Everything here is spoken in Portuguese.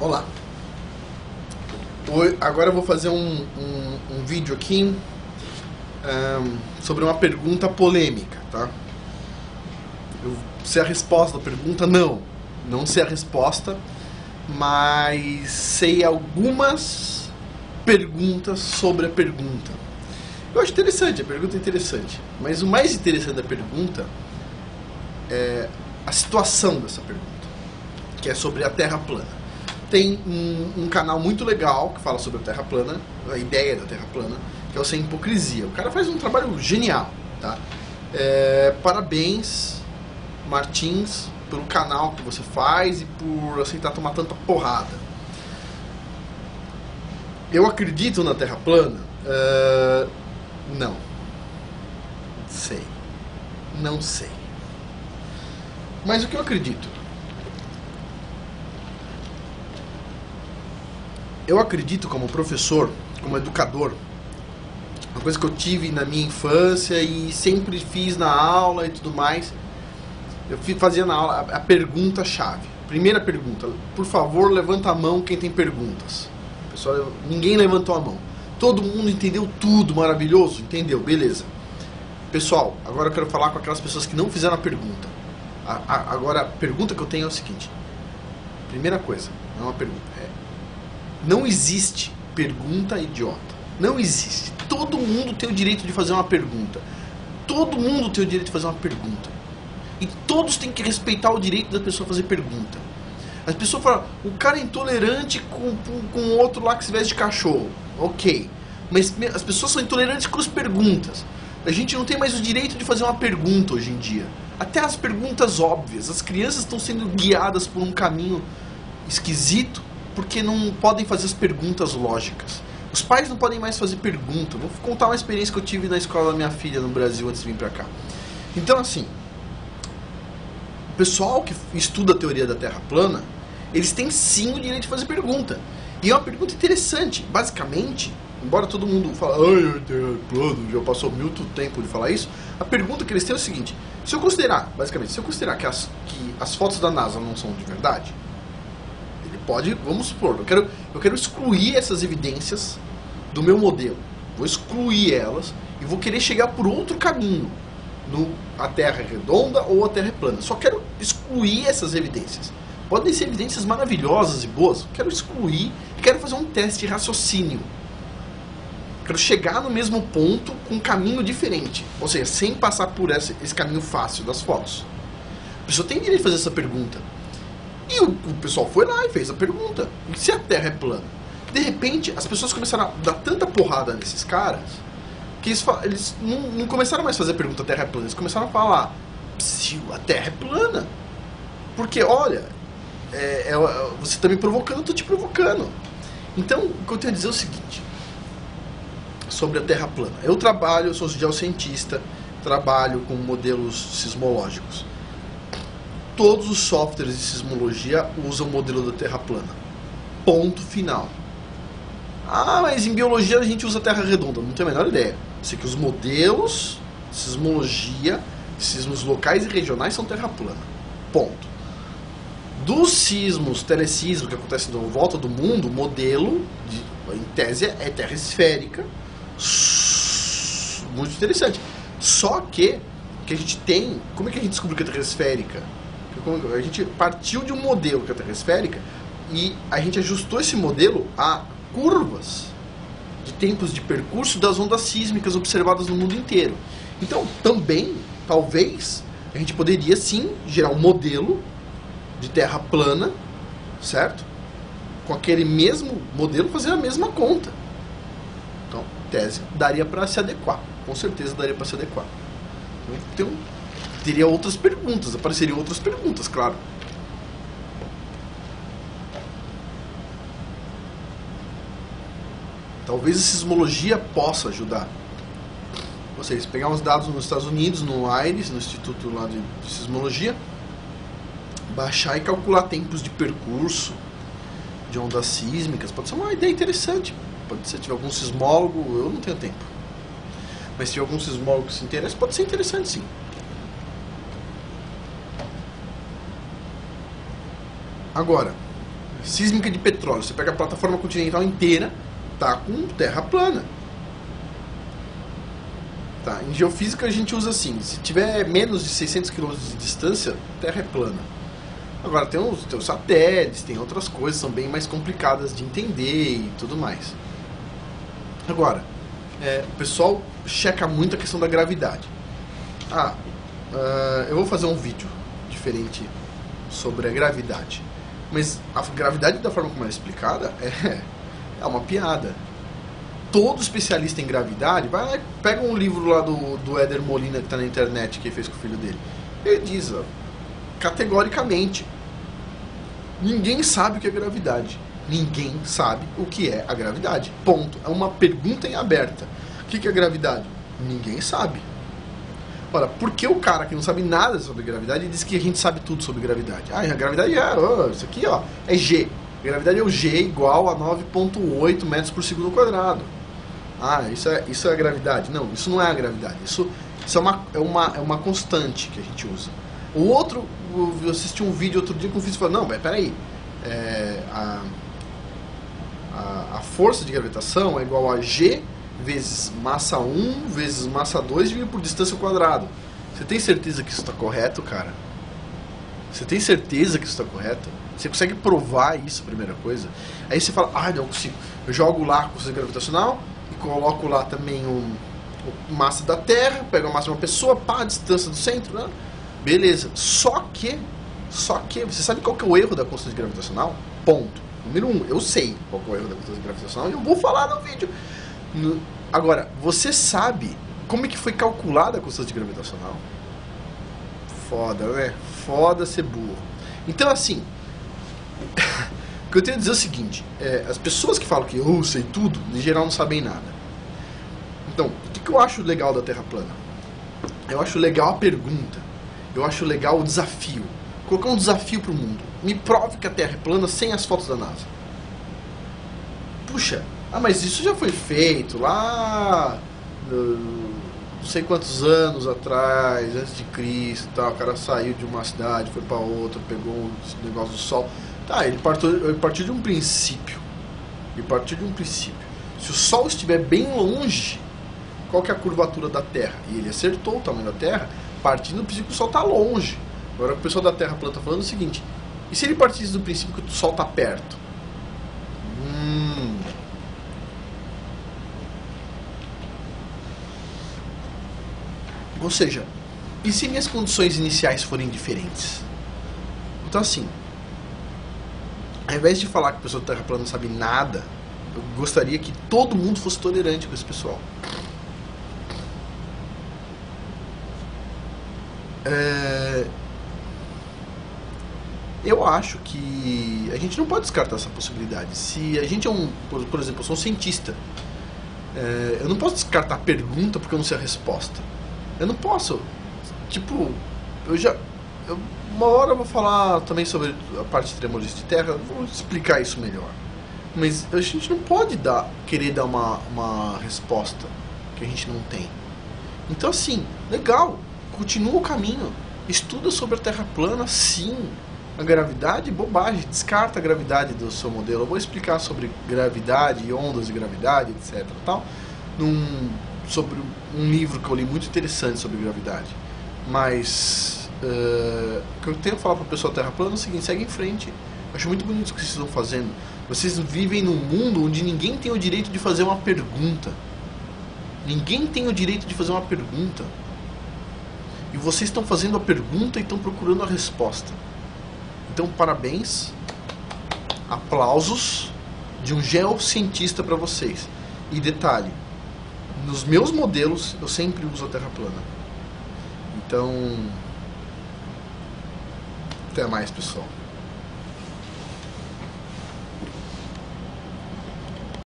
Olá, agora eu vou fazer um vídeo aqui sobre uma pergunta polêmica, tá? Eu sei a resposta da pergunta? Não sei a resposta, mas sei algumas perguntas sobre a pergunta. Eu acho interessante, a pergunta é interessante, mas o mais interessante da pergunta é a situação dessa pergunta, que é sobre a Terra plana. Tem um canal muito legal que fala sobre a Terra plana, a ideia da Terra plana, que é o Sem Hipocrisia. O cara faz um trabalho genial, tá? Parabéns, Martins, pelo canal que você faz e por aceitar tomar tanta porrada. Eu acredito na Terra plana? Não. Não sei. Mas o que eu acredito? Eu acredito como professor, como educador, uma coisa que eu tive na minha infância e sempre fiz na aula e tudo mais, eu fazia na aula a pergunta-chave. Primeira pergunta, por favor, levanta a mão quem tem perguntas. Pessoal, ninguém levantou a mão. Todo mundo entendeu tudo, maravilhoso? Entendeu, beleza. Pessoal, agora eu quero falar com aquelas pessoas que não fizeram a pergunta. Agora, a pergunta que eu tenho é o seguinte. Primeira coisa, não é uma pergunta, não existe pergunta idiota. Não existe. Todo mundo tem o direito de fazer uma pergunta. Todo mundo tem o direito de fazer uma pergunta. E todos têm que respeitar o direito da pessoa fazer pergunta. As pessoas falam, o cara é intolerante com o outro lá que se veste de cachorro. Ok. Mas as pessoas são intolerantes com as perguntas. A gente não tem mais o direito de fazer uma pergunta hoje em dia. Até as perguntas óbvias. As crianças estão sendo guiadas por um caminho esquisito porque não podem fazer as perguntas lógicas. Os pais não podem mais fazer pergunta. Vou contar uma experiência que eu tive na escola da minha filha no Brasil antes de vir pra cá. Então, assim, o pessoal que estuda a teoria da Terra plana, eles têm sim o direito de fazer pergunta. E é uma pergunta interessante. Basicamente, embora todo mundo fale, ai, Terra plana, já passou muito tempo de falar isso, a pergunta que eles têm é o seguinte: se eu considerar que as fotos da NASA não são de verdade, pode, vamos supor, eu quero excluir essas evidências do meu modelo. Vou excluir elas e vou querer chegar por outro caminho. A Terra é redonda ou a Terra é plana. Só quero excluir essas evidências. Podem ser evidências maravilhosas e boas. Quero excluir e quero fazer um teste de raciocínio. Quero chegar no mesmo ponto com um caminho diferente. Ou seja, sem passar por esse caminho fácil das fotos. A pessoa tem direito de fazer essa pergunta. E o pessoal foi lá e fez a pergunta. E se a Terra é plana? De repente, as pessoas começaram a dar tanta porrada nesses caras que eles não começaram mais a fazer a pergunta: a Terra é plana. Eles começaram a falar: se a Terra é plana. Porque, olha, você está me provocando, eu estou te provocando. Então, o que eu tenho a dizer é o seguinte sobre a Terra plana. Eu sou geocientista, trabalho com modelos sismológicos. Todos os softwares de sismologia usam o modelo da Terra plana. Ponto final. Ah, mas em biologia a gente usa Terra redonda. Não tenho a menor ideia. Sei que os modelos de sismologia, sismos locais e regionais são Terra plana. Ponto. Dos sismos, telesismos que acontecem em volta do mundo, o modelo, em tese, é Terra esférica. Muito interessante. Só que a gente tem... Como é que a gente descobriu que a Terra é esférica? A gente partiu de um modelo que é a Terra esférica e a gente ajustou esse modelo a curvas de tempos de percurso das ondas sísmicas observadas no mundo inteiro. Então, também, talvez, a gente poderia sim gerar um modelo de Terra plana, certo? Com aquele mesmo modelo fazer a mesma conta. Então, tese, daria para se adequar. Com certeza daria para se adequar. Então, teria outras perguntas, apareceriam outras perguntas, claro. Talvez a sismologia possa ajudar. Vocês pegar uns dados nos Estados Unidos, no IRIS, no Instituto lá de Sismologia, baixar e calcular tempos de percurso de ondas sísmicas. Pode ser uma ideia interessante. Pode ser, se tiver algum sismólogo, eu não tenho tempo. Mas se tiver algum sismólogo que se interessa, pode ser interessante sim. Agora, sísmica de petróleo. Você pega a plataforma continental inteira, tá com terra plana. Tá, em geofísica a gente usa assim, se tiver menos de 600 km de distância, terra é plana. Agora tem os satélites, tem outras coisas, são bem mais complicadas de entender e tudo mais. Agora, o pessoal checa muito a questão da gravidade. Eu vou fazer um vídeo diferente sobre a gravidade. Mas a gravidade, da forma como ela é explicada, é uma piada. Todo especialista em gravidade, vai lá e pega um livro lá do Éder Molina, que está na internet, que ele fez com o filho dele. Ele diz, categoricamente, ninguém sabe o que é gravidade. Ninguém sabe o que é a gravidade. Ponto. É uma pergunta em aberta. O que é gravidade? Ninguém sabe. Ora, por que o cara que não sabe nada sobre gravidade diz que a gente sabe tudo sobre gravidade? A gravidade isso aqui é G. A gravidade é o G igual a 9,8 metros por segundo quadrado. Isso é a gravidade. Não, isso não é a gravidade. Isso é uma constante que a gente usa. O outro, eu assisti um vídeo outro dia com o físico e falou, não, mas peraí, a força de gravitação é igual a G vezes massa 1 vezes massa 2 dividido por distância ao quadrado. Você tem certeza que isso está correto, cara? Você tem certeza que isso está correto? Você consegue provar isso, primeira coisa? Aí você fala, não consigo. Eu jogo lá a força gravitacional e coloco lá também o massa da Terra, pego a massa de uma pessoa, a distância do centro, né? Beleza. Só que, você sabe qual que é o erro da constante gravitacional? Ponto. Número 1, eu sei qual que é o erro da constante gravitacional e eu vou falar no vídeo. Agora, você sabe como é que foi calculada a constante gravitacional? Foda, né? Foda ser burro. Então, assim, o que eu tenho a dizer é o seguinte, as pessoas que falam que eu sei tudo, em geral não sabem nada. Então, o que eu acho legal da Terra plana? Eu acho legal a pergunta. Eu acho legal o desafio. Colocar um desafio pro mundo. Me prove que a Terra é plana sem as fotos da NASA. Puxa, mas isso já foi feito lá não sei quantos anos atrás, antes de Cristo, o cara saiu de uma cidade, foi para outra, pegou um negócio do Sol. Ele partiu de um princípio. Se o Sol estiver bem longe, qual que é a curvatura da Terra? E ele acertou o tamanho da Terra, partindo do princípio que o Sol está longe. Agora o pessoal da Terra plana está falando o seguinte, e se ele partisse do princípio que o Sol está perto? Ou seja, e se minhas condições iniciais forem diferentes? Então assim, ao invés de falar que a pessoa da Terra plana não sabe nada, eu gostaria que todo mundo fosse tolerante com esse pessoal. Eu acho que a gente não pode descartar essa possibilidade. Se a gente por exemplo, eu sou um cientista, eu não posso descartar a pergunta porque eu não sei a resposta. Eu não posso. Tipo, uma hora eu vou falar também sobre a parte de tremores de terra, vou explicar isso melhor. Mas a gente não pode querer dar uma resposta que a gente não tem. Então assim, legal, continua o caminho. Estuda sobre a Terra plana, sim. A gravidade, bobagem, descarta a gravidade do seu modelo. Eu vou explicar sobre gravidade, ondas de gravidade, etc. Sobre um livro que eu li muito interessante sobre gravidade. Mas o que eu tenho que falar para o pessoal da Terra plana é o seguinte, segue em frente. Eu acho muito bonito o que vocês estão fazendo. Vocês vivem num mundo onde ninguém tem o direito de fazer uma pergunta. Ninguém tem o direito de fazer uma pergunta. E vocês estão fazendo a pergunta e estão procurando a resposta. Então, parabéns, aplausos de um geocientista para vocês. E detalhe, nos meus modelos eu sempre uso a Terra plana. Então, até mais, pessoal.